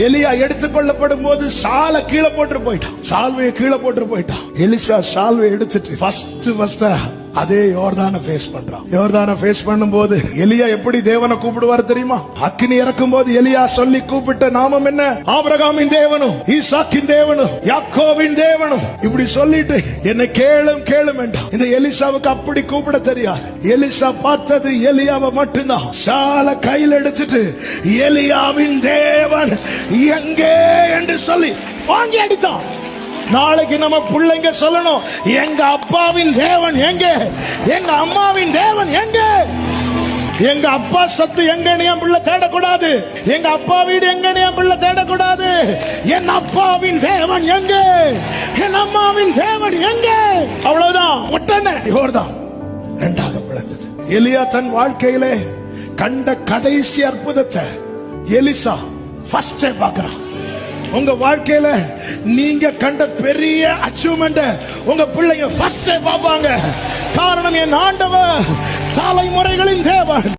எலியா எடுத்துக்கொள்ளப்படும் போது சாலை கீழே போட்டு போயிட்டான், சால்வையை கீழே போட்டு போயிட்டான். எலிசா சால்வை எடுத்துட்டு ஃபர்ஸ்ட் அதே யோர்தான ஃபேஸ் பண்றான். யோர்தான ஃபேஸ் பண்ணும்போது எலியா எப்படி தேவனை கூப்பிடுவார் தெரியுமா? அக்கினி இறக்கும் போது எலியா சொல்லி கூப்பிட்ட நாமம் என்ன? ஆபிரகாமின் தேவனும் ஈசாக்கின் தேவனும் யாக்கோபின் தேவனும். இப்படி சொல்லிட்டு என்னை கேளும் கேளும் என்றான். இந்த எலிசாவுக்கு அப்படி கூப்பிட தெரியாது. எலிசா பார்த்தது எலியாவை மட்டும்தான். சாலை கையில் எடுத்துட்டு எலியாவின் தேவன் எங்கே என்று சொல்லி வாங்கி அடித்தான். நாளைக்கு நம்ம பிள்ளைங்க சொல்லணும், எங்க அப்பாவின் தேவன் எங்கே, எங்க அம்மாவின் தேவன் எங்கே. எங்க அப்பா சத்து எங்கன்னு என் பிள்ளை தேடக்கூடாது, எங்க அப்பா வீடு எங்கன்னு என் பிள்ளை தேடக்கூடாது. என் அப்பாவின் தேவன் எங்கே, என் அம்மாவின் தேவன் எங்கே. அவ்வளவுதான். உடனே யோர்தான் இரண்டாக பிளந்தது. எலியா தன் வாழ்க்கையிலே கண்ட கடைசி அற்புதத்தை எலிசா ஃபர்ஸ்ட் பார்க்கிறான். உங்க வாழ்க்கையில நீங்க கண்ட பெரிய அச்சீவ்மெண்ட் உங்க பிள்ளைங்க ஃபர்ஸ்ட் பாப்பாங்க. காரணம் என் ஆண்டவர் தலைமுறைகளின் தேவன்.